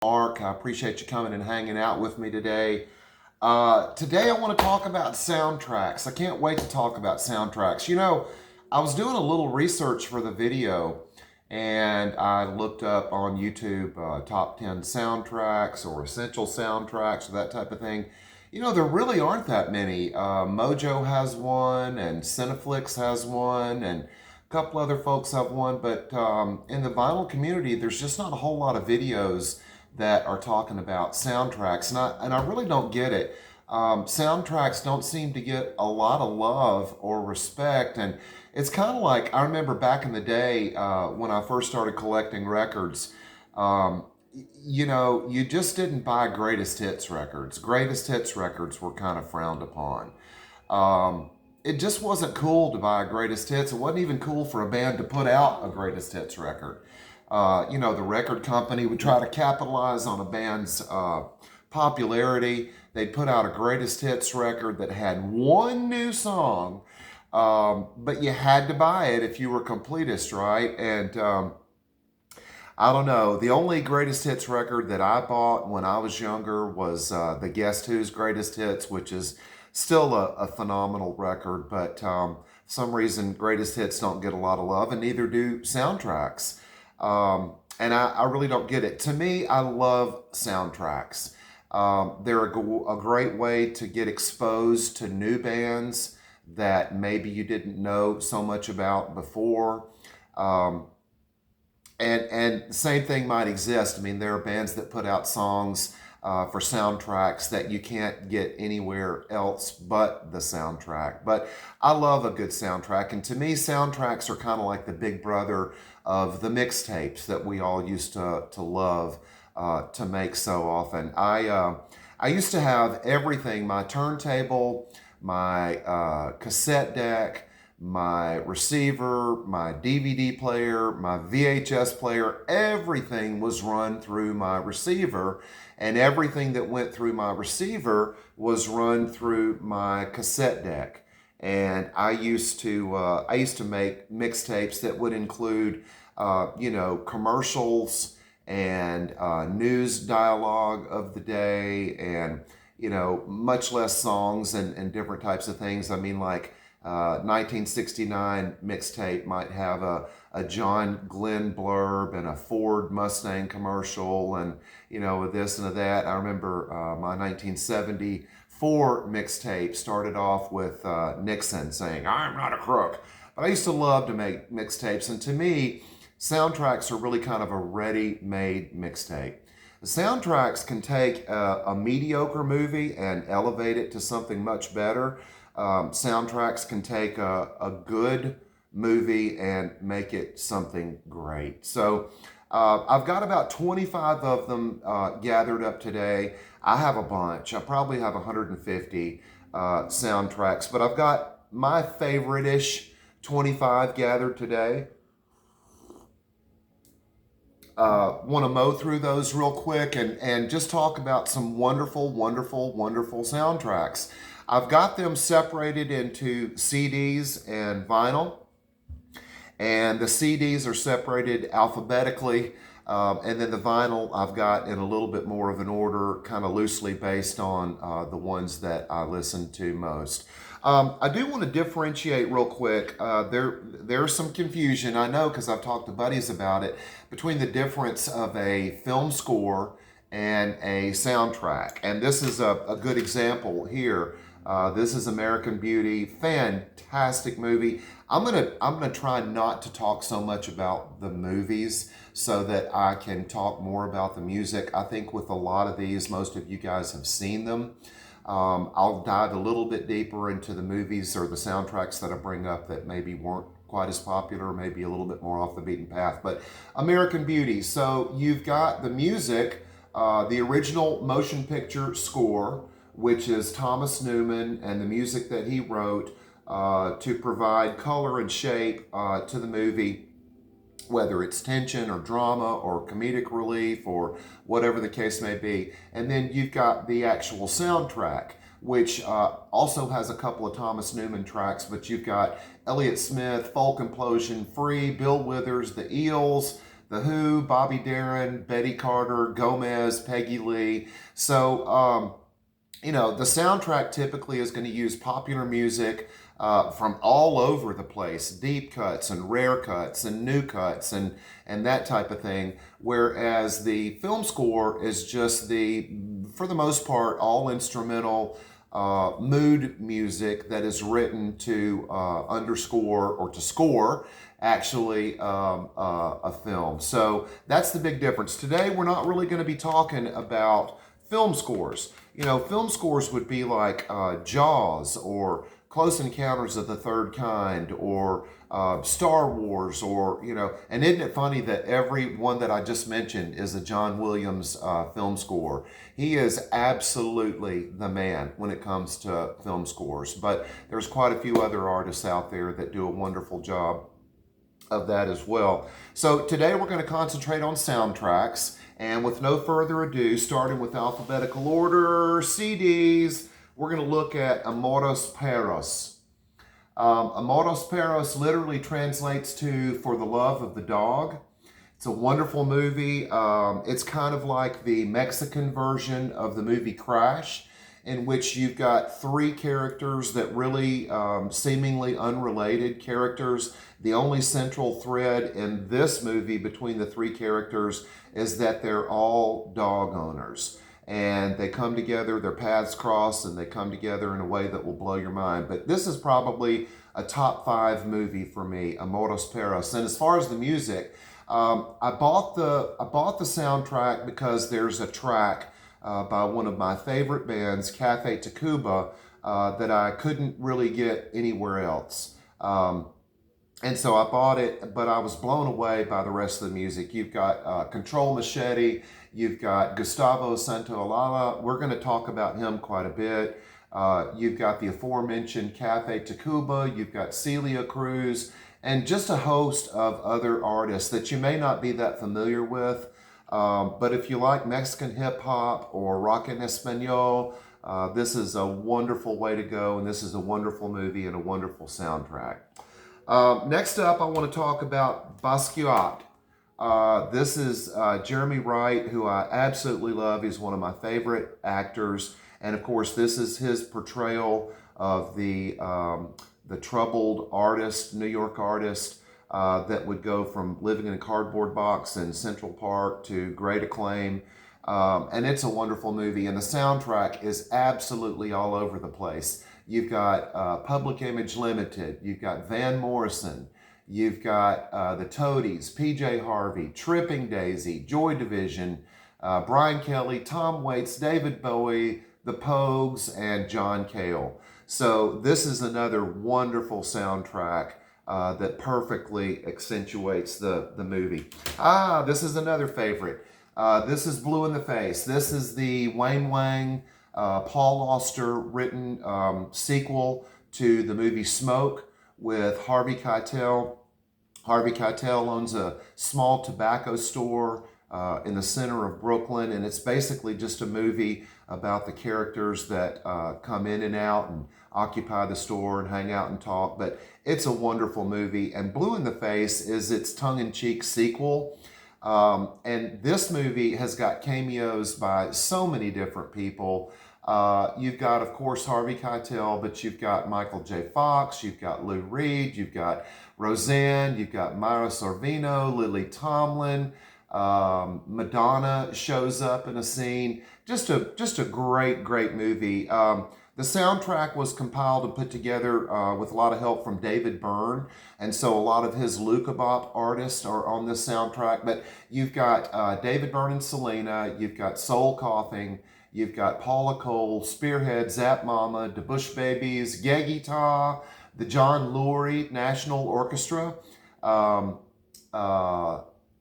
Mark. I appreciate you coming and hanging out with me today. Today, I want to talk about soundtracks. I can't wait to talk about soundtracks. I was doing a little research for the video and I looked up on YouTube top 10 soundtracks or essential soundtracks or that type of thing. There really aren't that many. Mojo has one, and Cineflix has one, and a couple other folks have one. But in the vinyl community, there's just not a whole lot of videos that are talking about soundtracks, and I really don't get it. Soundtracks don't seem to get a lot of love or respect, and it's kind of like I remember back in the day when I first started collecting records. You just didn't buy greatest hits records. Greatest hits records were kind of frowned upon. It just wasn't cool to buy a greatest hits. It wasn't even cool for a band to put out a greatest hits record. The record company would try to capitalize on a band's popularity. They'd put out a greatest hits record that had one new song, but you had to buy it if you were completist, right? And I don't know. The only greatest hits record that I bought when I was younger was the Guess Who's Greatest Hits, which is still a phenomenal record, but some reason greatest hits don't get a lot of love, and neither do soundtracks. And I really don't get it. To me, I love soundtracks. They're a great way to get exposed to new bands that maybe you didn't know so much about before. Um, and the same thing might exist. I mean, there are bands that put out songs for soundtracks that you can't get anywhere else but the soundtrack. But I love a good soundtrack. And to me, soundtracks are kind of like the big brother of the mixtapes that we all used to love to make so often. I used to have everything: my turntable, my cassette deck, my receiver, my DVD player, my VHS player. Everything was run through my receiver, and everything that went through my receiver was run through my cassette deck. And I used to make mixtapes that would include commercials and news dialogue of the day, and much less songs and different types of things. I mean, like 1969 mixtape might have a John Glenn blurb and a Ford Mustang commercial, and with this and that. I remember my 1974 mixtape started off with Nixon saying, "I'm not a crook." But I used to love to make mixtapes, and to me, soundtracks are really kind of a ready-made mixtape. The soundtracks can take a mediocre movie and elevate it to something much better. Soundtracks can take a good movie and make it something great. So I've got about 25 of them gathered up today. I have a bunch. I probably have 150 soundtracks, but I've got my favorite-ish 25 gathered today. Want to mow through those real quick and just talk about some wonderful, wonderful, wonderful soundtracks. I've got them separated into CDs and vinyl, and the CDs are separated alphabetically, and then the vinyl I've got in a little bit more of an order, kind of loosely based on the ones that I listen to most. I do want to differentiate real quick. There's some confusion, I know, because I've talked to buddies about it, between the difference of a film score and a soundtrack. And this is a good example here. This is American Beauty, fantastic movie. I'm gonna try not to talk so much about the movies so that I can talk more about the music. I think with a lot of these, most of you guys have seen them. I'll dive a little bit deeper into the movies or the soundtracks that I bring up that maybe weren't quite as popular, maybe a little bit more off the beaten path. But American Beauty, so you've got the music, the original motion picture score, which is Thomas Newman, and the music that he wrote to provide color and shape to the movie, whether it's tension or drama or comedic relief or whatever the case may be. And then you've got the actual soundtrack, which also has a couple of Thomas Newman tracks, but you've got Elliott Smith, Folk Implosion, Free, Bill Withers, The Eels, The Who, Bobby Darin, Betty Carter, Gomez, Peggy Lee. So, the soundtrack typically is going to use popular music from all over the place, deep cuts and rare cuts and new cuts and that type of thing. Whereas the film score is just for the most part, all instrumental mood music that is written to underscore or to score actually a film. So that's the big difference. Today, we're not really going to be talking about film scores. Film scores would be like Jaws or Close Encounters of the Third Kind or Star Wars and isn't it funny that every one that I just mentioned is a John Williams film score? He is absolutely the man when it comes to film scores, but there's quite a few other artists out there that do a wonderful job of that as well. So today we're going to concentrate on soundtracks, and with no further ado, starting with alphabetical order, CDs, we're going to look at Amores Perros. Amores Perros literally translates to For the Love of the Dog. It's a wonderful movie. It's kind of like the Mexican version of the movie Crash, in which you've got three characters that really seemingly unrelated characters. The only central thread in this movie between the three characters is that they're all dog owners. And they come together, their paths cross, and they come together in a way that will blow your mind. But this is probably a top 5 movie for me, Amores Perros. And as far as the music, I bought the soundtrack because there's a track by one of my favorite bands, Cafe Tacuba, that I couldn't really get anywhere else. And so I bought it, but I was blown away by the rest of the music. You've got Control Machete, you've got Gustavo Santaolalla. We're going to talk about him quite a bit. You've got the aforementioned Cafe Tacuba, you've got Celia Cruz, and just a host of other artists that you may not be that familiar with. But if you like Mexican hip hop or rock en español, this is a wonderful way to go, and this is a wonderful movie and a wonderful soundtrack. Next up, I want to talk about Basquiat. This is Jeremy Wright, who I absolutely love. He's one of my favorite actors. And of course, this is his portrayal of the troubled artist, New York artist, that would go from living in a cardboard box in Central Park to great acclaim. And it's a wonderful movie. And the soundtrack is absolutely all over the place. You've got Public Image Limited. You've got Van Morrison. You've got the Toadies, PJ Harvey, Tripping Daisy, Joy Division, Brian Kelly, Tom Waits, David Bowie, The Pogues, and John Cale. So this is another wonderful soundtrack that perfectly accentuates the movie. This is another favorite. This is Blue in the Face. This is the Wang Wang, Paul Auster written sequel to the movie Smoke with Harvey Keitel. Harvey Keitel owns a small tobacco store in the center of Brooklyn, and it's basically just a movie about the characters that come in and out and occupy the store and hang out and talk. But it's a wonderful movie, and Blue in the Face is its tongue-in-cheek sequel. And this movie has got cameos by so many different people. You've got, of course, Harvey Keitel, but you've got Michael J. Fox, you've got Lou Reed, you've got Roseanne, you've got Myra Sorvino, Lily Tomlin, Madonna shows up in a scene. Just a great, great movie. The soundtrack was compiled and put together with a lot of help from David Byrne, and so a lot of his Luca Bop artists are on this soundtrack. But you've got David Byrne and Selena, you've got Soul Coughing, you've got Paula Cole, Spearhead, Zap Mama, the Bush Babies, Gegita, the John Lurie National Orchestra, and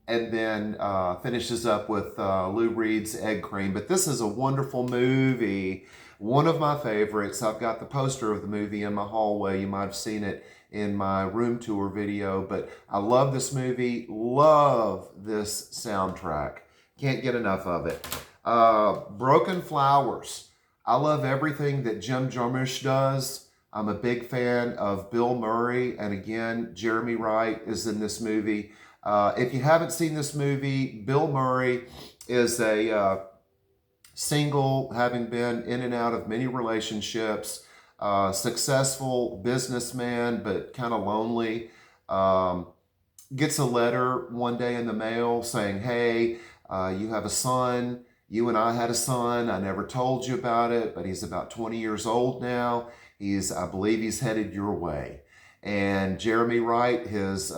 then finishes up with Lou Reed's Egg Cream. But this is a wonderful movie. One of my favorites. I've got the poster of the movie in my hallway. You might have seen it in my room tour video, but I love this movie, love this soundtrack. Can't get enough of it. Broken Flowers. I love everything that Jim Jarmusch does. I'm a big fan of Bill Murray, and again, Jeremy Wright is in this movie. If you haven't seen this movie, Bill Murray is a single, having been in and out of many relationships, successful businessman, but kind of lonely. Um, Gets a letter one day in the mail saying, hey, you have a son. You and I had a son. I never told you about it, but he's about 20 years old now. I believe he's headed your way. And Jeremy Wright, his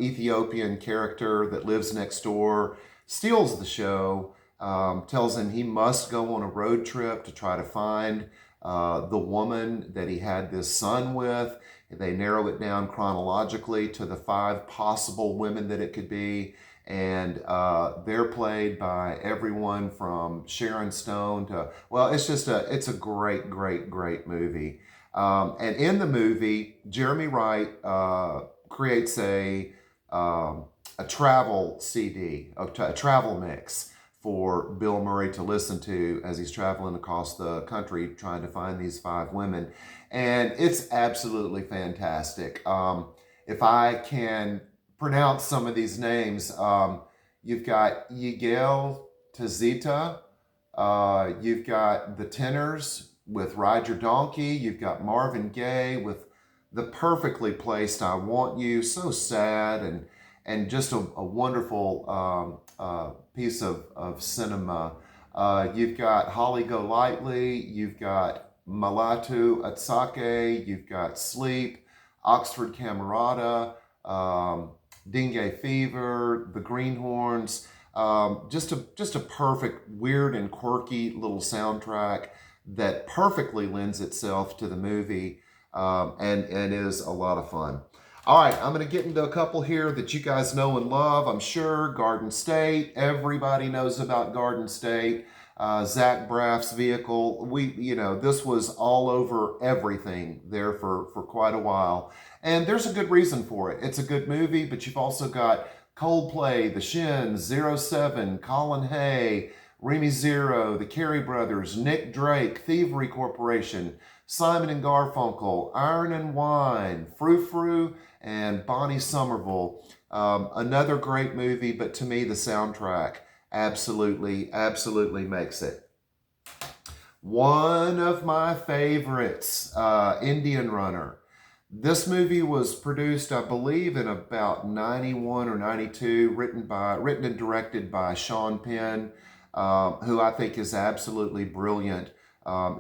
Ethiopian character that lives next door, steals the show, tells him he must go on a road trip to try to find the woman that he had this son with. They narrow it down chronologically to the 5 possible women that it could be. And they're played by everyone from Sharon Stone to, well, it's a great, great, great movie. And in the movie, Jeremy Wright creates a travel CD, a travel mix for Bill Murray to listen to as he's traveling across the country trying to find these 5 women. And it's absolutely fantastic. If I can pronounce some of these names, you've got Yigael Tazita, you've got the Tenors with Ride Your Donkey, you've got Marvin Gaye with The Perfectly Placed I Want You, so sad and just a wonderful piece of cinema. You've got Holly Golightly, you've got Malatu Atsake, you've got Sleep, Oxford Camerata, Dengue Fever, The Greenhorns. Just a perfect, weird and quirky little soundtrack that perfectly lends itself to the movie and is a lot of fun. All right, I'm going to get into a couple here that you guys know and love, I'm sure. Garden State, everybody knows about Garden State. Zach Braff's vehicle. This was all over everything there for quite a while. And there's a good reason for it. It's a good movie, but you've also got Coldplay, The Shins, 07, Colin Hay, Remy Zero, the Carey Brothers, Nick Drake, Thievery Corporation, Simon and Garfunkel, Iron and Wine, Frou Frou, and Bonnie Somerville. Another great movie, but to me, the soundtrack absolutely makes it. One of my favorites, Indian Runner. This movie was produced, I believe, in about 91 or 92, written and directed by Sean Penn, who I think is absolutely brilliant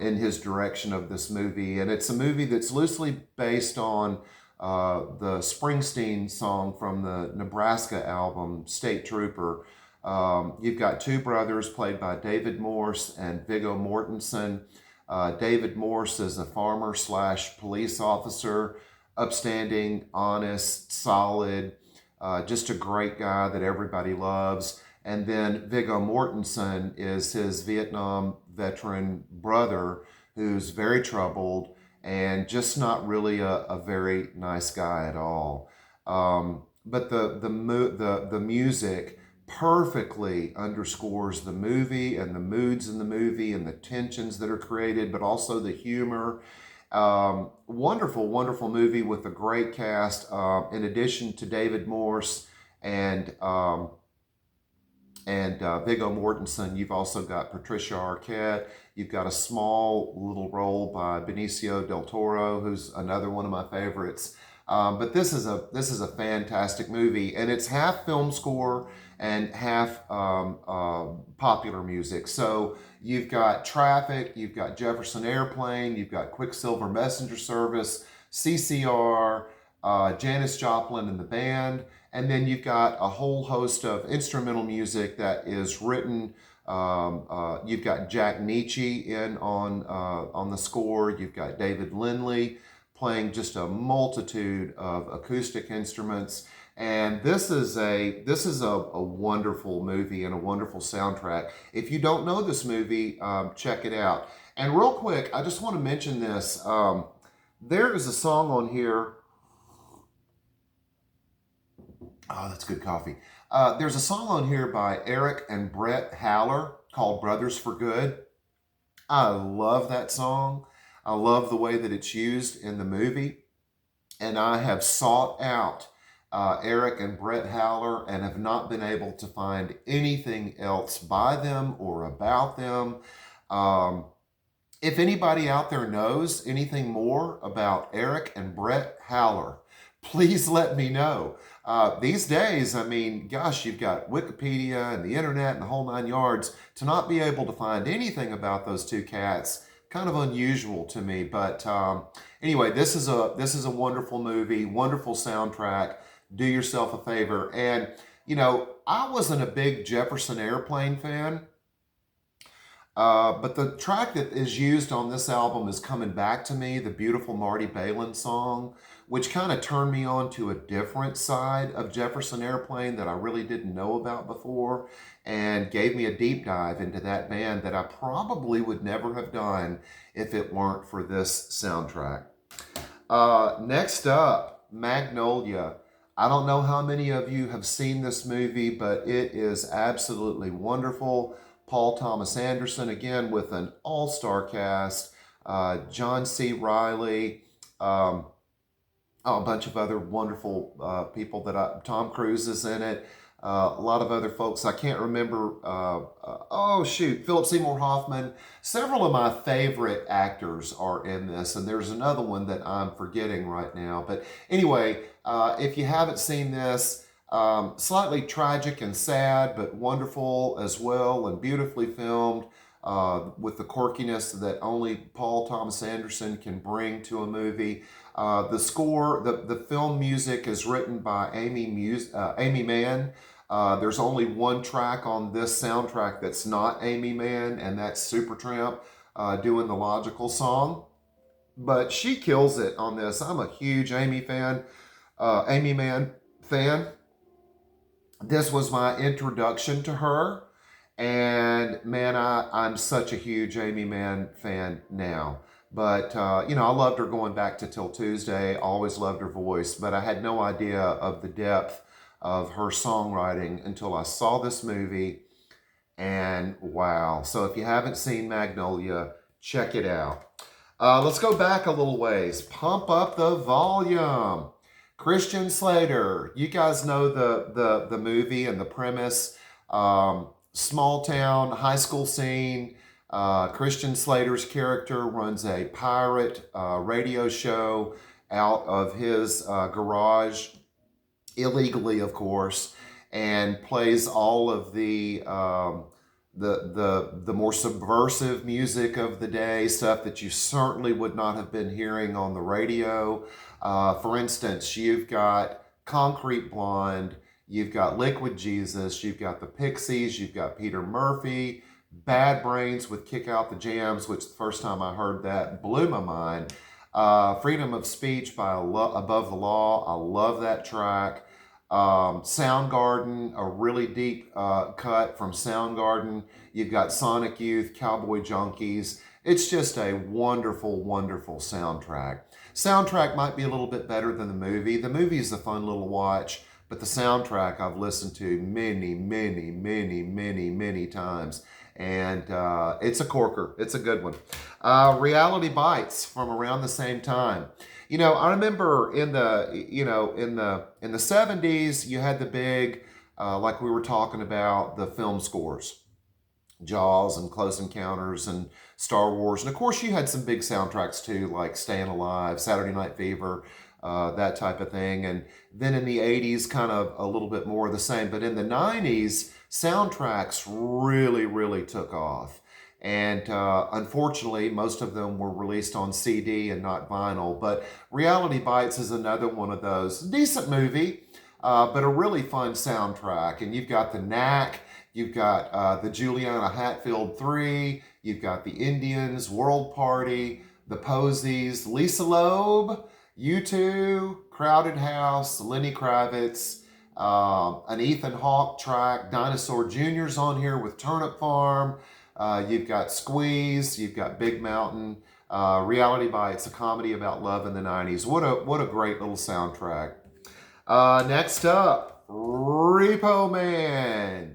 in his direction of this movie. And it's a movie that's loosely based on the Springsteen song from the Nebraska album, State Trooper. You've got 2 brothers played by David Morse and Viggo Mortensen. David Morse is a farmer / police officer, upstanding, honest, solid, just a great guy that everybody loves. And then Viggo Mortensen is his Vietnam veteran brother who's very troubled and just not really a very nice guy at all. But the music perfectly underscores the movie and the moods in the movie and the tensions that are created, but also the humor. Wonderful, wonderful movie with a great cast. In addition to David Morse and Viggo Mortensen, you've also got Patricia Arquette. You've got a small little role by Benicio del Toro, who's another one of my favorites. But this is a fantastic movie, and it's half film score and half popular music. So you've got Traffic, you've got Jefferson Airplane, you've got Quicksilver Messenger Service, CCR, Janis Joplin and the band, and then you've got a whole host of instrumental music that is written. You've got Jack Nietzsche in on the score. You've got David Lindley playing just a multitude of acoustic instruments. And this is a wonderful movie and a wonderful soundtrack. If you don't know this movie, check it out. And real quick, I just want to mention this. There is a song on here. Oh, that's good coffee. There's a song on here by Eric and Brett Haller called Brothers for Good. I love that song. I love the way that it's used in the movie. And I have sought out Eric and Brett Howler, and have not been able to find anything else by them or about them. Um, if anybody out there knows anything more about Eric and Brett Howler, please let me know. These days, I mean, gosh, you've got Wikipedia and the internet and the whole nine yards. To not be able to find anything about those two cats, kind of unusual to me. But anyway, this is a wonderful movie, wonderful soundtrack. Do yourself a favor. And I wasn't a big Jefferson Airplane fan. But the track that is used on this album is Coming Back to Me, the beautiful Marty Balin song, which kind of turned me on to a different side of Jefferson Airplane that I really didn't know about before, and gave me a deep dive into that band that I probably would never have done if it weren't for this soundtrack. Next up, Magnolia. I don't know how many of you have seen this movie, but it is absolutely wonderful. Paul Thomas Anderson, again, with an all-star cast. John C. Reilly, a bunch of other wonderful people Tom Cruise is in it. A lot of other folks. I can't remember. Philip Seymour Hoffman. Several of my favorite actors are in this, and there's another one that I'm forgetting right now. But anyway, if you haven't seen this, slightly tragic and sad, but wonderful as well, and beautifully filmed, with the quirkiness that only Paul Thomas Anderson can bring to a movie. The score, the film music is written by Amy Mann. There's only one track on this soundtrack that's not Amy Mann, and that's Supertramp doing the Logical song. But she kills it on this. I'm a huge Amy Mann fan. This was my introduction to her. And man, I'm such a huge Amy Mann fan now. But, I loved her going back to Till Tuesday. Always loved her voice. But I had no idea of the depth of her songwriting until I saw this movie. And wow. So if you haven't seen Magnolia, check it out. Let's go back a little ways. Pump Up the Volume. Christian Slater. You guys know the movie and the premise. Small town, high school scene. Christian Slater's character runs a pirate radio show out of his garage, illegally, of course, and plays all of the more subversive music of the day, stuff that you certainly would not have been hearing on the radio. For instance, you've got Concrete Blonde, you've got Liquid Jesus, you've got the Pixies, you've got Peter Murphy, Bad Brains with Kick Out the Jams, which the first time I heard that blew my mind. Freedom of Speech by Above the Law, I love that track. Soundgarden, a really deep cut from Soundgarden. You've got Sonic Youth, Cowboy Junkies. It's just a wonderful, wonderful soundtrack. Soundtrack might be a little bit better than the movie. The movie is a fun little watch, but the soundtrack I've listened to many, many, many, many, many times. And it's a corker. It's a good one. Reality Bites from around the same time. I remember in the 70s, you had the big, like we were talking about, the film scores. Jaws and Close Encounters and Star Wars. And of course, you had some big soundtracks too, like Staying Alive, Saturday Night Fever, that type of thing. And then in the 80s, kind of a little bit more of the same. But in the 90s, soundtracks really, really took off. And unfortunately, most of them were released on CD and not vinyl. But Reality Bites is another one of those. Decent movie, but a really fun soundtrack. And you've got The Knack, you've got the Juliana Hatfield 3, you've got the Indians, World Party, the Posies, Lisa Loeb, U2, Crowded House, Lenny Kravitz, an Ethan Hawke track, Dinosaur Jr.'s on here with Turnip Farm. You've got Squeeze, you've got Big Mountain, Reality Bites, a comedy about love in the 90s. What a great little soundtrack. Next up, Repo Man.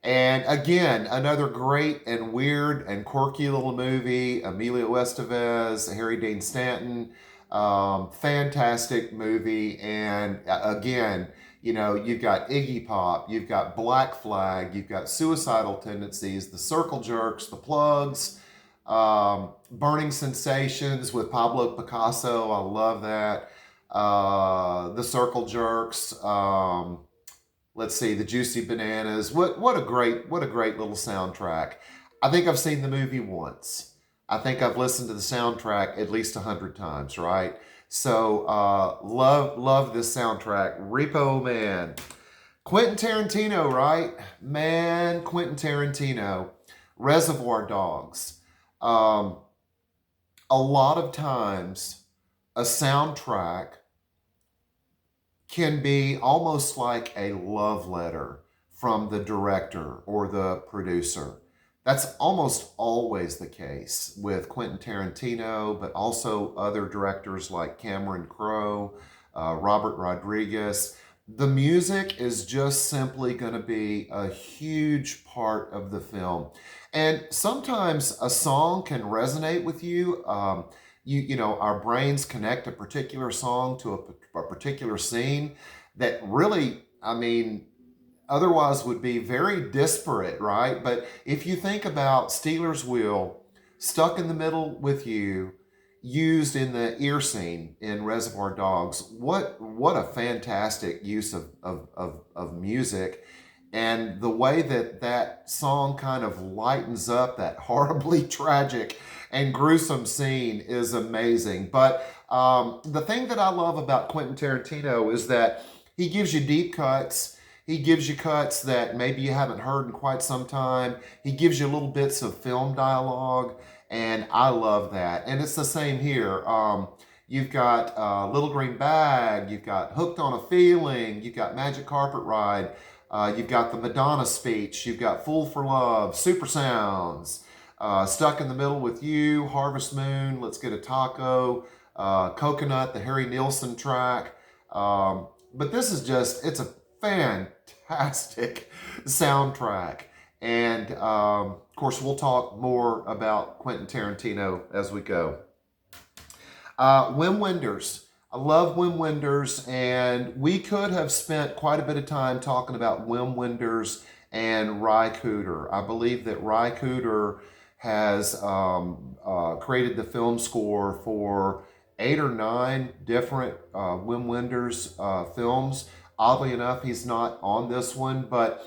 And again, another great and weird and quirky little movie. Emilio Estevez, Harry Dean Stanton. Fantastic movie. And again, you know, you've got Iggy Pop, you've got Black Flag, you've got Suicidal Tendencies, the Circle Jerks, the Plugs, Burning Sensations with Pablo Picasso. I love that. The Circle Jerks. Let's see, the Juicy Bananas. What a great little soundtrack. I think I've seen the movie once. I think I've listened to the soundtrack at least 100 times, right? So love this soundtrack. Repo Man. Quentin Tarantino, right? Man, Quentin Tarantino. Reservoir Dogs. Um, a lot of times, a soundtrack can be almost like a love letter from the director or the producer. That's almost always the case with Quentin Tarantino, but also other directors like Cameron Crowe, Robert Rodriguez. The music is just simply going to be a huge part of the film. And sometimes a song can resonate with you. You know, our brains connect a particular song to a particular scene that really, I mean, otherwise would be very disparate, right? But if you think about Steeler's Wheel, Stuck in the Middle with You, used in the ear scene in Reservoir Dogs, what a fantastic use of music. And the way that that song kind of lightens up that horribly tragic and gruesome scene is amazing. But the thing that I love about Quentin Tarantino is that he gives you deep cuts. He gives you cuts that maybe you haven't heard in quite some time. He gives you little bits of film dialogue, and I love that. And it's the same here. You've got Little Green Bag, you've got Hooked on a Feeling, you've got Magic Carpet Ride, you've got the Madonna speech, you've got Fool for Love, Super Sounds, Stuck in the Middle with You, Harvest Moon, Let's Get a Taco, Coconut, the Harry Nilsson track. But this is just, it's a fantastic soundtrack. And of course, we'll talk more about Quentin Tarantino as we go. Wim Wenders. I love Wim Wenders, and we could have spent quite a bit of time talking about Wim Wenders and Ry Cooder. I believe that Ry Cooder has created the film score for 8 or 9 different Wim Wenders films. Oddly enough, he's not on this one, but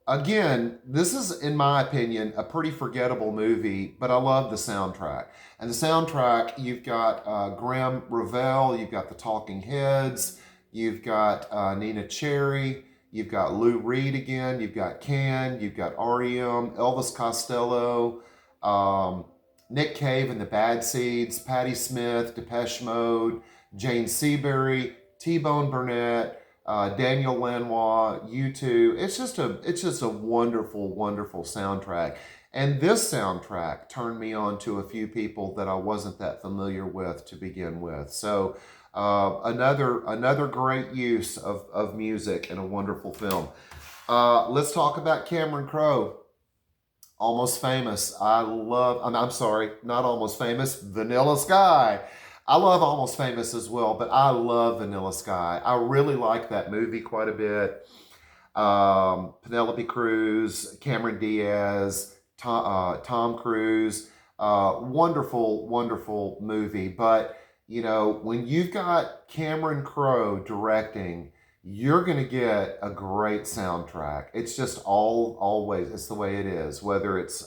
again, this is, in my opinion, a pretty forgettable movie, but I love the soundtrack. And the soundtrack, you've got Graham Revell, you've got the Talking Heads, you've got Nina Cherry, you've got Lou Reed again, you've got Can, you've got REM, Elvis Costello, Nick Cave and the Bad Seeds, Patti Smith, Depeche Mode, Jane Seabury, T-Bone Burnett, Daniel Lanois, U2. It's just a wonderful, wonderful soundtrack. And this soundtrack turned me on to a few people that I wasn't that familiar with to begin with. So another great use of music in a wonderful film. Let's talk about Cameron Crowe. Almost Famous. I'm sorry, not Almost Famous, Vanilla Sky. I love Almost Famous as well, but I love Vanilla Sky. I really like that movie quite a bit. Penelope Cruz, Cameron Diaz, Tom Cruise. Wonderful, wonderful movie. But, you know, when you've got Cameron Crowe directing, you're going to get a great soundtrack. It's just always, it's the way it is. Whether it's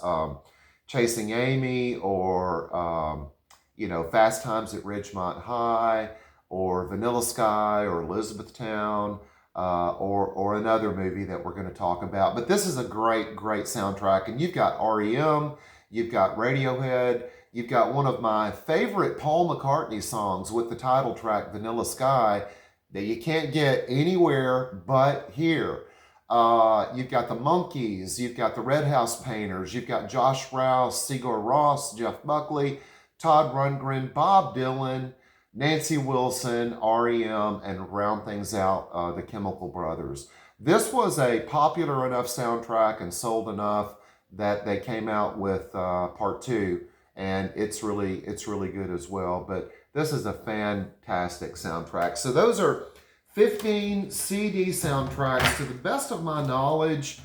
Chasing Amy or, you know, Fast Times at Ridgemont High or Vanilla Sky or Elizabethtown or another movie that we're going to talk about. But this is a great, great soundtrack. And you've got REM, you've got Radiohead, you've got one of my favorite Paul McCartney songs with the title track, Vanilla Sky, that you can't get anywhere but here. You've got the Monkees, you've got the Red House Painters, you've got Josh Rouse, Sigur Rós, Jeff Buckley, Todd Rundgren, Bob Dylan, Nancy Wilson, REM, and round things out, the Chemical Brothers. This was a popular enough soundtrack and sold enough that they came out with part 2, and it's really good as well. But This is a fantastic soundtrack. So those are 15 CD soundtracks. To the best of my knowledge,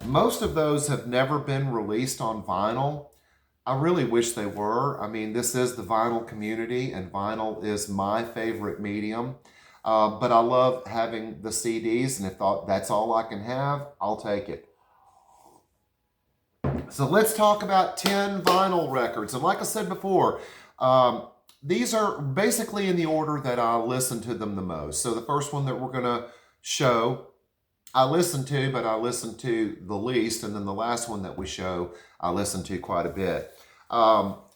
most of those have never been released on vinyl. I really wish they were. I mean, this is the vinyl community, and vinyl is my favorite medium. But I love having the CDs, and if that's all I can have, I'll take it. So let's talk about 10 vinyl records. And like I said before, these are basically in the order that I listen to them the most. So the first one that we're going to show, I listen to, but I listen to the least. And then the last one that we show, I listen to quite a bit.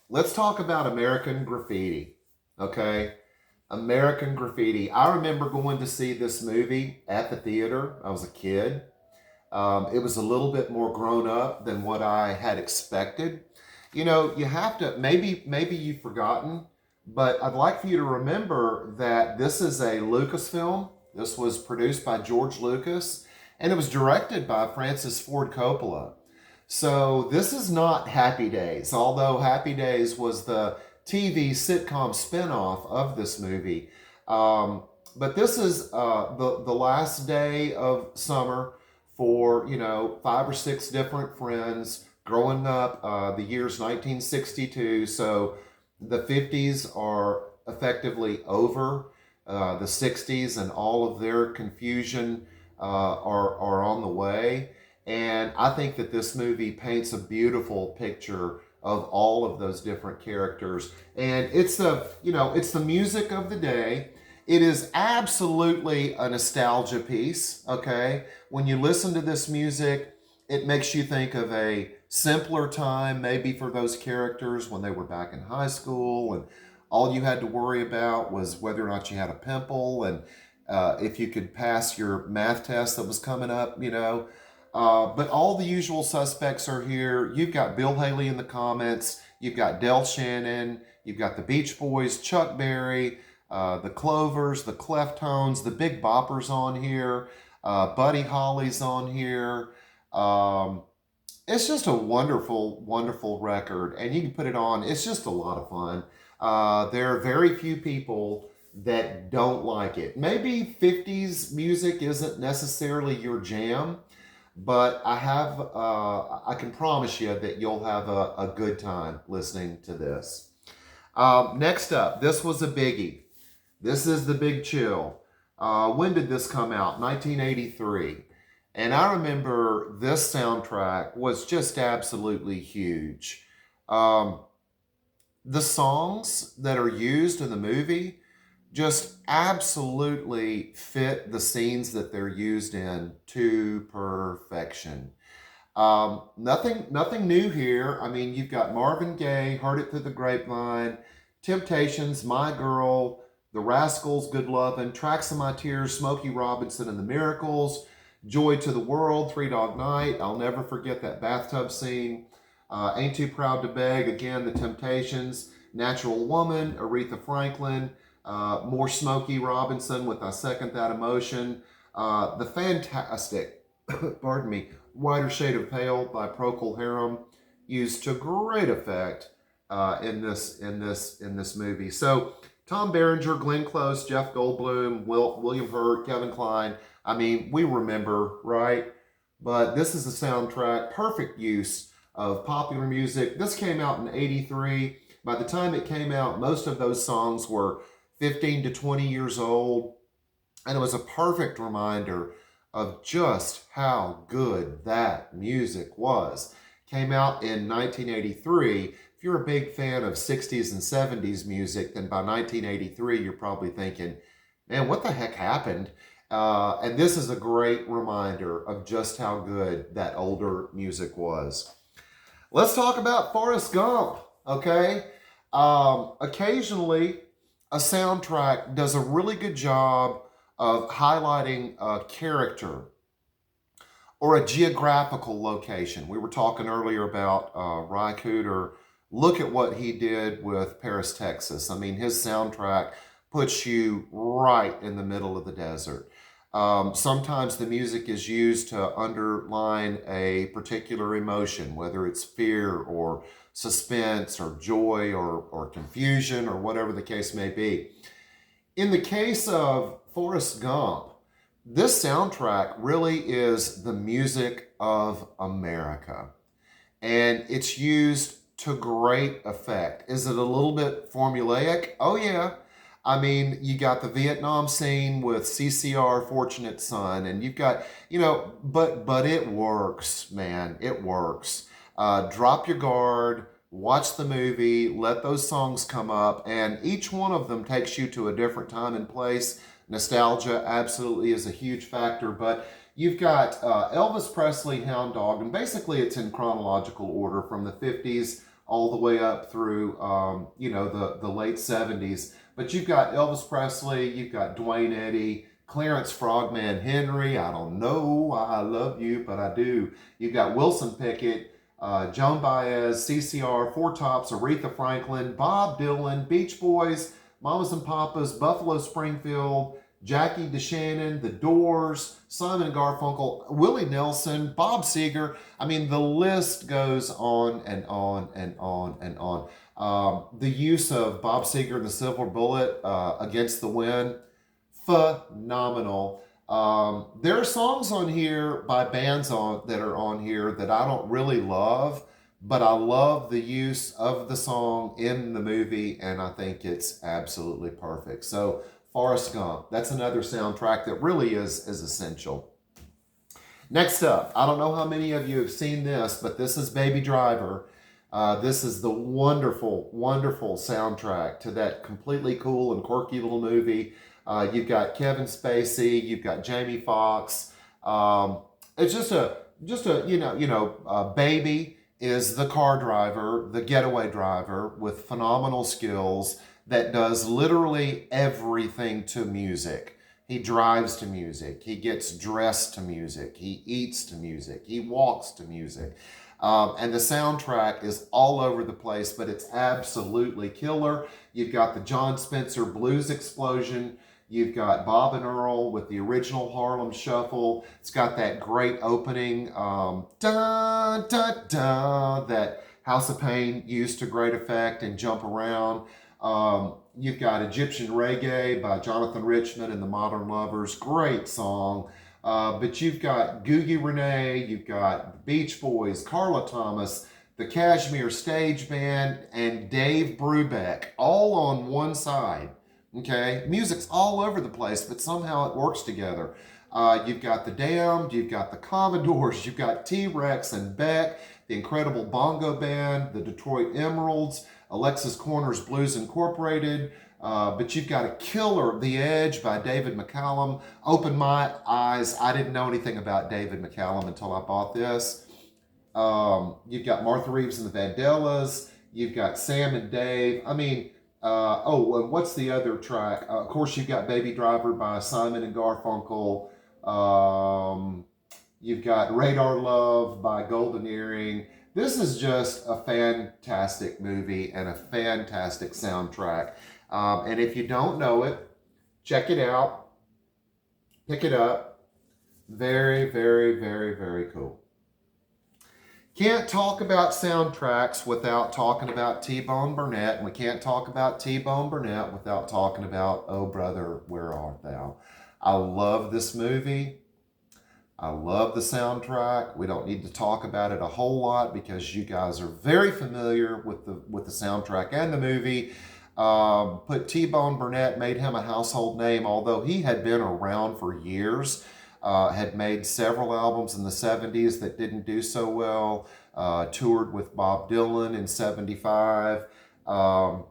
Let's talk about American Graffiti. Okay? American Graffiti. I remember going to see this movie at the theater. I was a kid. It was a little bit more grown up than what I had expected. You know, you have to, maybe you've forgotten, but I'd like for you to remember that this is a Lucasfilm. This was produced by George Lucas, and it was directed by Francis Ford Coppola. So this is not Happy Days, although Happy Days was the TV sitcom spinoff of this movie. But this is the last day of summer for, 5 or 6 different friends growing up, the year's 1962. So the 50s are effectively over. The 60s and all of their confusion are on the way. And I think that this movie paints a beautiful picture of all of those different characters. And it's the music of the day. It is absolutely a nostalgia piece, okay? When you listen to this music, it makes you think of a simpler time, maybe for those characters when they were back in high school and all you had to worry about was whether or not you had a pimple and if you could pass your math test that was coming up, But all the usual suspects are here. You've got Bill Haley in the comments. You've got Del Shannon. You've got the Beach Boys, Chuck Berry, the Clovers, the Cleftones, the Big Boppers on here. Buddy Holly's on here. It's just a wonderful, wonderful record. And you can put it on. It's just a lot of fun. There are very few people that don't like it. Maybe 50s music isn't necessarily your jam, but I can promise you that you'll have a good time listening to this. Next up, this was a biggie. This is The Big Chill. When did this come out? 1983. And I remember this soundtrack was just absolutely huge. The songs that are used in the movie just absolutely fit the scenes that they're used in to perfection. Nothing new here. I mean, you've got Marvin Gaye, Heard It Through the Grapevine, Temptations, My Girl, The Rascals, Good Lovin', Tracks of My Tears, Smokey Robinson and the Miracles, Joy to the World, Three Dog Night. I'll never forget that bathtub scene. Ain't Too Proud to Beg, again, The Temptations, Natural Woman, Aretha Franklin, more Smokey Robinson with I Second That Emotion, the fantastic, pardon me, Whiter Shade of Pale by Procol Harum, used to great effect in this movie. So Tom Berenger, Glenn Close, Jeff Goldblum, William Hurt, Kevin Kline. I mean, we remember, right? But this is a soundtrack, perfect use of popular music. This came out in '83. By the time it came out, most of those songs were 15 to 20 years old. And it was a perfect reminder of just how good that music was. Came out in 1983. If you're a big fan of 60s and 70s music, then by 1983, you're probably thinking, man, what the heck happened? And this is a great reminder of just how good that older music was. Let's talk about Forrest Gump, okay? Occasionally, a soundtrack does a really good job of highlighting a character or a geographical location. We were talking earlier about Ry Cooder. Look at what he did with Paris, Texas. I mean, his soundtrack puts you right in the middle of the desert. Sometimes the music is used to underline a particular emotion, whether it's fear or suspense or joy or confusion or whatever the case may be. In the case of Forrest Gump, this soundtrack really is the music of America, and it's used to great effect. Is it a little bit formulaic? Oh, yeah. I mean, you got the Vietnam scene with CCR Fortunate Son, and you've got, but it works, man. It works. Drop your guard, watch the movie, let those songs come up, and each one of them takes you to a different time and place. Nostalgia absolutely is a huge factor, but you've got Elvis Presley, Hound Dog, and basically it's in chronological order from the 50s all the way up through, the late 70s. But you've got Elvis Presley, you've got Dwayne Eddy, Clarence Frogman Henry, I don't know why I love you, but I do. You've got Wilson Pickett, Joan Baez, CCR, Four Tops, Aretha Franklin, Bob Dylan, Beach Boys, Mamas and Papas, Buffalo Springfield, Jackie DeShannon, The Doors, Simon and Garfunkel, Willie Nelson, Bob Seger. I mean, the list goes on and on and on and on. The use of Bob Seger and the Silver Bullet, Against the Wind, phenomenal. There are songs on here by bands that are on here that I don't really love, but I love the use of the song in the movie, and I think it's absolutely perfect. So Forrest Gump, that's another soundtrack that really is essential. Next up, I don't know how many of you have seen this, but this is Baby Driver. This is the wonderful, wonderful soundtrack to that completely cool and quirky little movie. You've got Kevin Spacey, you've got Jamie Foxx. It's just a Baby is the car driver, the getaway driver with phenomenal skills that does literally everything to music. He drives to music. He gets dressed to music. He eats to music. He walks to music. And the soundtrack is all over the place, but it's absolutely killer. You've got the John Spencer Blues Explosion. You've got Bob and Earl with the original Harlem Shuffle. It's got that great opening, da da da, that House of Pain used to great effect, and Jump Around. You've got Egyptian Reggae by Jonathan Richman and the Modern Lovers. Great song. But you've got Googie Renee, you've got the Beach Boys, Carla Thomas, the Kashmir Stage Band, and Dave Brubeck, all on one side. Okay, music's all over the place, but somehow it works together. You've got the Damned, you've got the Commodores, you've got T-Rex and Beck, the Incredible Bongo Band, the Detroit Emeralds, Alexis Corner's Blues Incorporated, but you've got a killer, The Edge by David McCallum. Opened my eyes. I didn't know anything about David McCallum until I bought this. You've got Martha Reeves and the Vandellas. You've got Sam and Dave. I mean, and what's the other track? Of course, you've got Baby Driver by Simon and Garfunkel. You've got Radar Love by Golden Earring. This is just a fantastic movie and a fantastic soundtrack. And if you don't know it, check it out. Pick it up. Very, very, very, very cool. Can't talk about soundtracks without talking about T-Bone Burnett. And we can't talk about T-Bone Burnett without talking about Oh Brother, Where Art Thou? I love this movie. I love the soundtrack. We don't need to talk about it a whole lot because you guys are very familiar with the soundtrack and the movie. Put T-Bone Burnett, made him a household name, although he had been around for years. Had made several albums in the 70s that didn't do so well. Toured with Bob Dylan in 75. Formed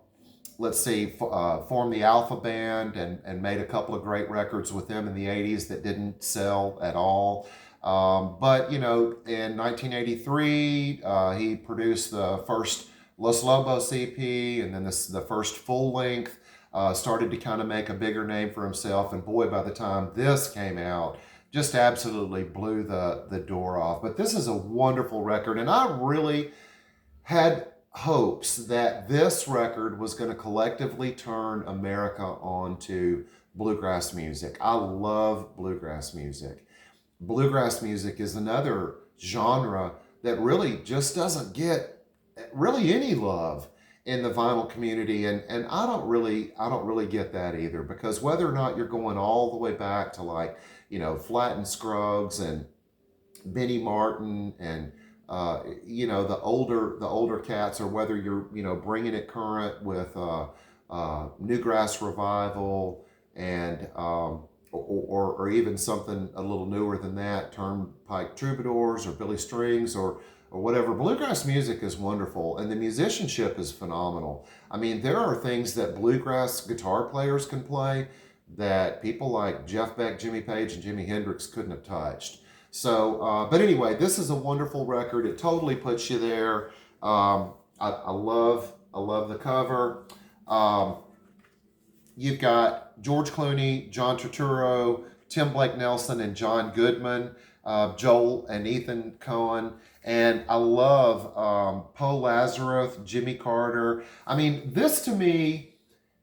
the Alpha Band and made a couple of great records with them in the 80s that didn't sell at all. But in 1983, he produced the first Los Lobos EP, and then the first full length. Started to kind of make a bigger name for himself. And boy, by the time this came out, just absolutely blew the door off. But this is a wonderful record, and I really had hopes that this record was going to collectively turn America onto bluegrass music. I love bluegrass music. Bluegrass music is another genre that really just doesn't get really any love in the vinyl community, and I don't really get that either, because whether or not you're going all the way back to, like, Flatt and Scruggs and Benny Martin and the older cats, or whether you're bringing it current with Newgrass Revival and or even something a little newer than that, Turnpike Troubadours or Billy Strings or whatever. Bluegrass music is wonderful, and the musicianship is phenomenal. I mean, there are things that bluegrass guitar players can play that people like Jeff Beck, Jimmy Page, and Jimi Hendrix couldn't have touched. So, but anyway, this is a wonderful record. It totally puts you there. I love the cover. Um, you've got George Clooney, John Turturro, Tim Blake Nelson, and John Goodman, Joel and Ethan Cohen. And I love Poe Lazarus, Jimmy Carter. I mean, this to me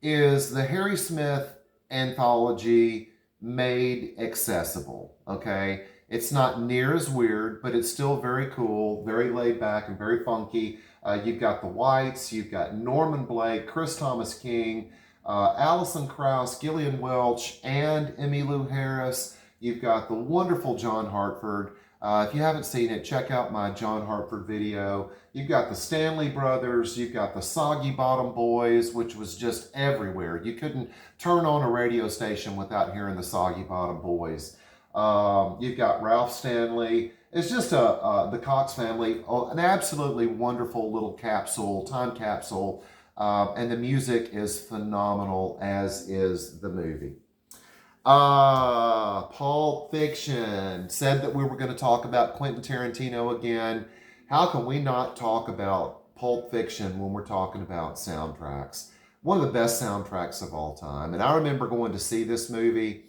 is the Harry Smith anthology made accessible, okay? It's not near as weird, but it's still very cool, very laid back, and very funky. You've got the Whites, you've got Norman Blake, Chris Thomas King, Alison Krauss, Gillian Welch, and Emmylou Harris. You've got the wonderful John Hartford. If you haven't seen it, check out my John Hartford video. You've got the Stanley Brothers. You've got the Soggy Bottom Boys, which was just everywhere. You couldn't turn on a radio station without hearing the Soggy Bottom Boys. You've got Ralph Stanley. It's just the Cox family, an absolutely wonderful little time capsule. And the music is phenomenal, as is the movie. Pulp Fiction. Said that we were going to talk about Quentin Tarantino again. How can we not talk about Pulp Fiction when we're talking about soundtracks? One of the best soundtracks of all time. And I remember going to see this movie.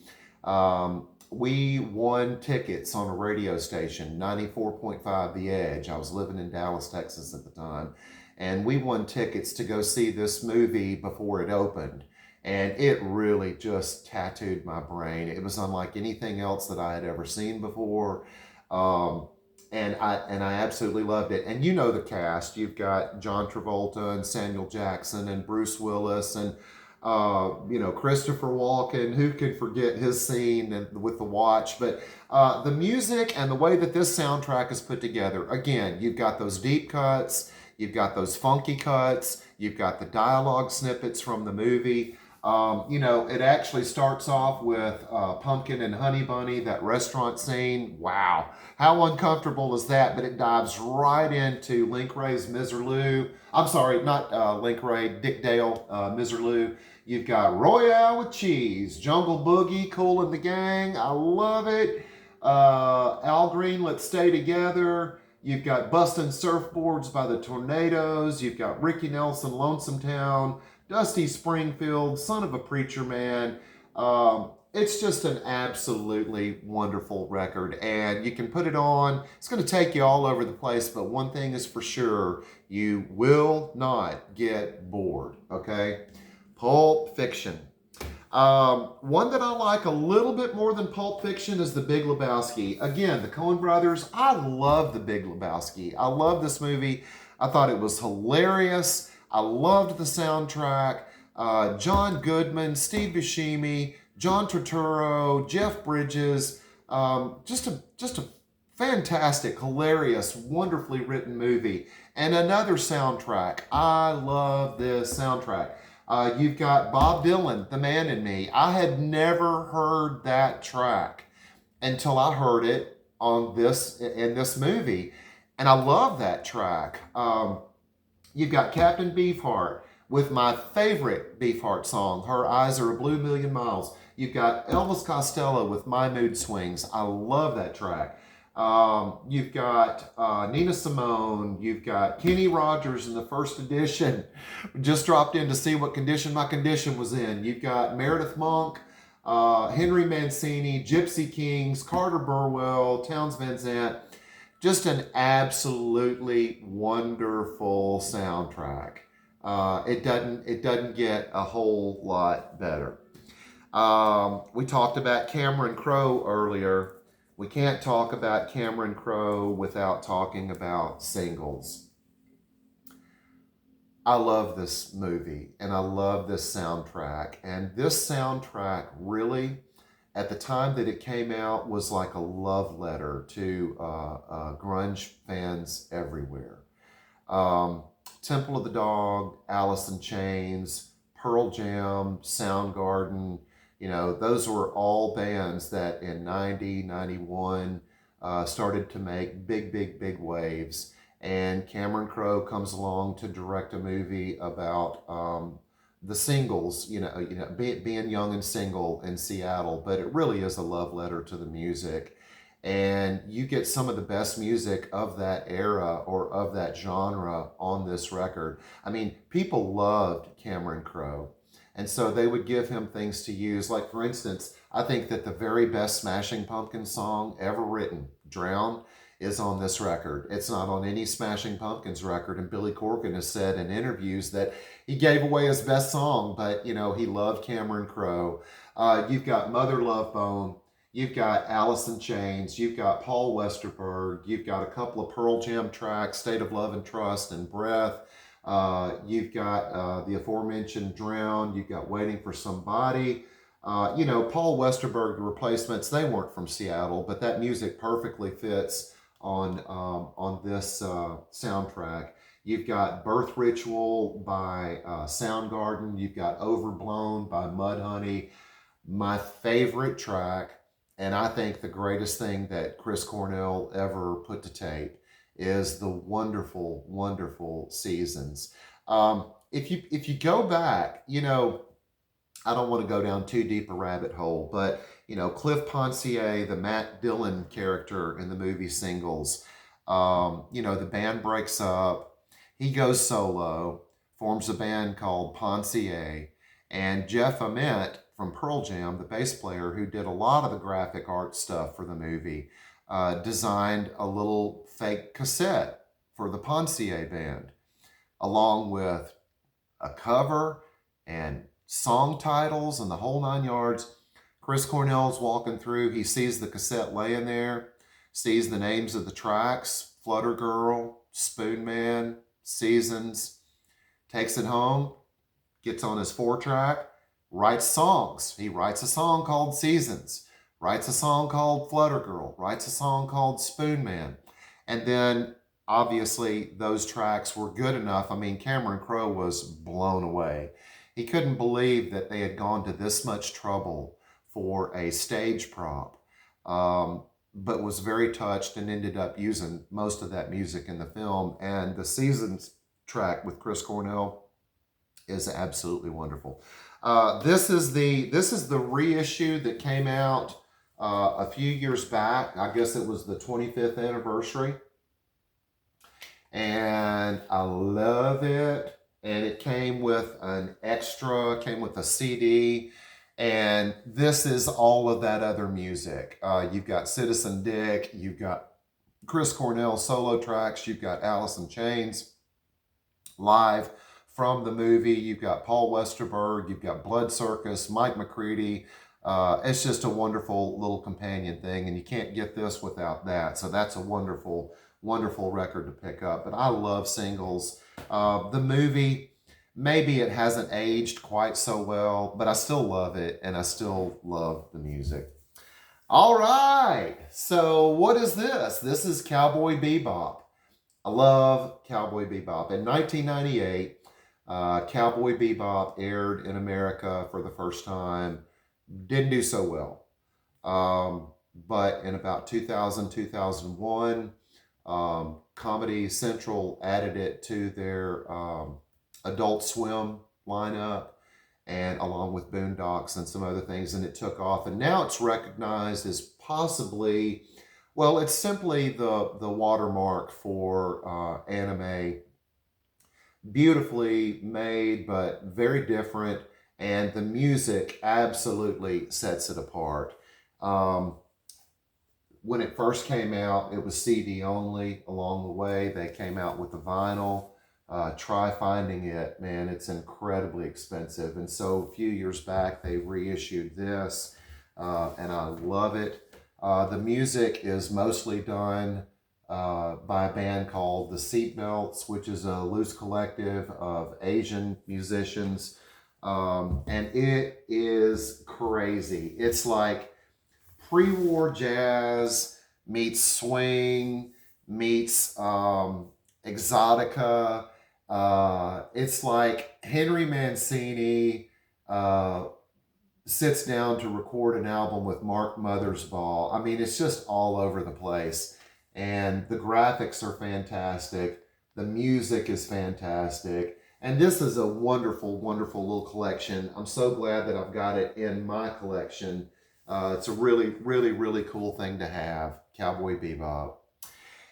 We won tickets on a radio station, 94.5 The Edge. I was living in Dallas, Texas at the time. And we won tickets to go see this movie before it opened. And it really just tattooed my brain. It was unlike anything else that I had ever seen before. And I absolutely loved it. And you know the cast. You've got John Travolta and Samuel Jackson and Bruce Willis and Christopher Walken. Who could forget his scene with the watch? But the music and the way that this soundtrack is put together, again, you've got those deep cuts, you've got those funky cuts, you've got the dialogue snippets from the movie. It actually starts off with Pumpkin and Honey Bunny, that restaurant scene. Wow. How uncomfortable is that? But it dives right into Link Ray's Miserlou. I'm sorry, not Link Ray, Dick Dale, Miserlou. You've got Royale with Cheese, Jungle Boogie, Kool and the Gang. I love it. Al Green, Let's Stay Together. You've got Bustin' Surfboards by the Tornadoes. You've got Ricky Nelson, Lonesome Town. Dusty Springfield, Son of a Preacher Man. It's just an absolutely wonderful record, and you can put it on. It's going to take you all over the place, but one thing is for sure, you will not get bored, okay? Pulp Fiction. One that I like a little bit more than Pulp Fiction is The Big Lebowski. Again, the Coen brothers. I love The Big Lebowski. I love this movie. I thought it was hilarious. I loved the soundtrack. John Goodman, Steve Buscemi, John Turturro, Jeff Bridges. Just a fantastic, hilarious, wonderfully written movie. And another soundtrack. I love this soundtrack. You've got Bob Dylan, The Man in Me. I had never heard that track until I heard it in this movie. And I love that track. You've got Captain Beefheart with my favorite Beefheart song, Her Eyes Are a Blue Million Miles. You've got Elvis Costello with My Mood Swings. I love that track. You've got Nina Simone. You've got Kenny Rogers in the first edition. Just dropped in to see what condition my condition was in. You've got Meredith Monk, Henry Mancini, Gypsy Kings, Carter Burwell, Townes Van Zandt. Just an absolutely wonderful soundtrack. It doesn't get a whole lot better. We talked about Cameron Crowe earlier. We can't talk about Cameron Crowe without talking about Singles. I love this movie and I love this soundtrack. And this soundtrack really, at the time that it came out, was like a love letter to grunge fans everywhere. Um, Temple of the Dog, Alice in Chains, Pearl Jam, Soundgarden, those were all bands that in 90, 91 started to make big, big, big waves. And Cameron Crowe comes along to direct a movie about the singles, being young and single in Seattle. But it really is a love letter to the music. And you get some of the best music of that era or of that genre on this record. I mean, people loved Cameron Crowe. And so they would give him things to use. Like, for instance, I think that the very best Smashing Pumpkins song ever written, Drown, is on this record. It's not on any Smashing Pumpkins record. And Billy Corgan has said in interviews that he gave away his best song, but, he loved Cameron Crowe. You've got Mother Love Bone. You've got Alice in Chains. You've got Paul Westerberg. You've got a couple of Pearl Jam tracks, State of Love and Trust and Breath. You've got the aforementioned Drown. You've got Waiting for Somebody. Paul Westerberg, the Replacements, they weren't from Seattle, but that music perfectly fits on this soundtrack. You've got Birth Ritual by Soundgarden. You've got Overblown by Mudhoney. My favorite track, and I think the greatest thing that Chris Cornell ever put to tape, is the wonderful, wonderful Seasons. If you go back, I don't want to go down too deep a rabbit hole, but Cliff Pontier, the Matt Dillon character in the movie Singles, the band breaks up, he goes solo, forms a band called Pontier, and Jeff Ament from Pearl Jam, the bass player who did a lot of the graphic art stuff for the movie, designed a little fake cassette for the Pontier band, along with a cover and song titles and the whole 9 yards. Chris Cornell's walking through. He sees the cassette laying there, sees the names of the tracks, Flutter Girl, Spoon Man, Seasons, takes it home, gets on his 4-track, writes songs. He writes a song called Seasons, writes a song called Flutter Girl, writes a song called Spoon Man. And then obviously those tracks were good enough. I mean, Cameron Crowe was blown away. He couldn't believe that they had gone to this much trouble for a stage prop, but was very touched and ended up using most of that music in the film. And the Seasons track with Chris Cornell is absolutely wonderful. This is the reissue that came out a few years back. I guess it was the 25th anniversary. And I love it. And it came with an extra, came with a CD. And this is all of that other music. You've got Citizen Dick. You've got Chris Cornell solo tracks. You've got Alice in Chains live from the movie. You've got Paul Westerberg. You've got Blood Circus, Mike McCready. It's just a wonderful little companion thing. And you can't get this without that. So that's a wonderful, wonderful record to pick up. But I love Singles. The movie, maybe it hasn't aged quite so well, but I still love it, and I still love the music. All right, so what is this? This is Cowboy Bbop. I love Cowboy Bbop. In 1998, Cowboy Bbop aired in America for the first time. Didn't do so well. But in about 2000, 2001, Comedy Central added it to their Adult Swim lineup, and along with Boondocks and some other things, and it took off. And now it's recognized as possibly, well, it's simply the watermark for anime. Beautifully made, but very different, and the music absolutely sets it apart. When it first came out, it was CD only. Along the way, they came out with the vinyl. Try finding it, man, it's incredibly expensive. And so a few years back, they reissued this, and I love it. The music is mostly done by a band called the Seatbelts, which is a loose collective of Asian musicians. And it is crazy. It's like pre-war jazz meets swing meets exotica. It's like Henry Mancini sits down to record an album with Mark Mothersbaugh. I mean, it's just all over the place. And the graphics are fantastic. The music is fantastic. And this is a wonderful, wonderful little collection. I'm so glad that I've got it in my collection. It's a really, really, really cool thing to have, Cowboy Bbop.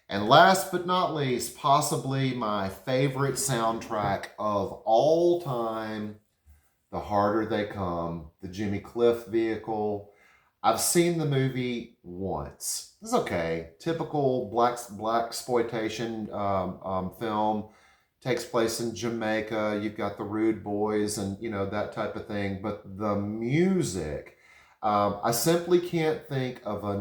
And last but not least, possibly my favorite soundtrack of all time, The Harder They Come, the Jimmy Cliff vehicle. I've seen the movie once. It's okay. Typical blaxploitation film. Takes place in Jamaica. You've got the Rude Boys and, you know, that type of thing. But the music, I simply can't think of a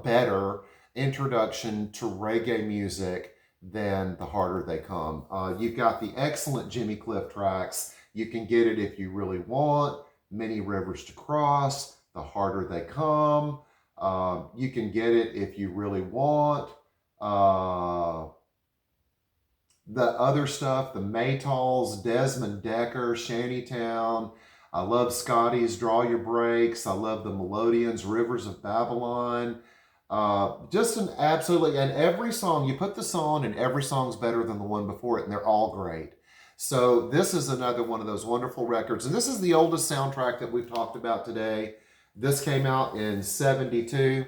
better introduction to reggae music than The Harder They Come. You've got the excellent Jimmy Cliff tracks. You Can Get It If You Really Want, Many Rivers to Cross, The Harder They Come. You Can Get It If You Really Want. The other stuff, the Maytals, Desmond Decker, Shantytown. I love Scotty's Draw Your Breaks. I love the Melodians, Rivers of Babylon. Just an absolutely, and every song, you put this on and every song's better than the one before it, and they're all great. So this is another one of those wonderful records. And this is the oldest soundtrack that we've talked about today. This came out in 72.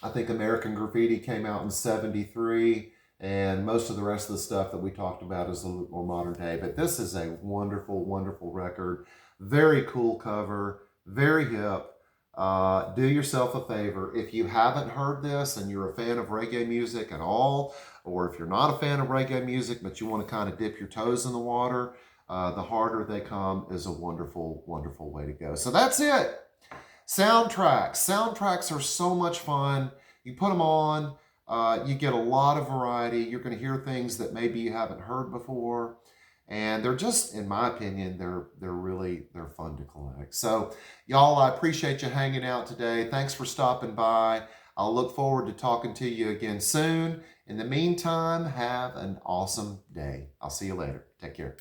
I think American Graffiti came out in 73. And most of the rest of the stuff that we talked about is a little more modern day. But this is a wonderful, wonderful record. Very cool cover. Very hip. Do yourself a favor. If you haven't heard this and you're a fan of reggae music at all, or if you're not a fan of reggae music, but you want to kind of dip your toes in the water, The Harder They Come is a wonderful, wonderful way to go. So that's it. Soundtracks. Soundtracks are so much fun. You put them on, you get a lot of variety. You're going to hear things that maybe you haven't heard before. And they're just, in my opinion, they're fun to collect. So, y'all, I appreciate you hanging out today. Thanks for stopping by. I'll look forward to talking to you again soon. In the meantime, have an awesome day. I'll see you later. Take care.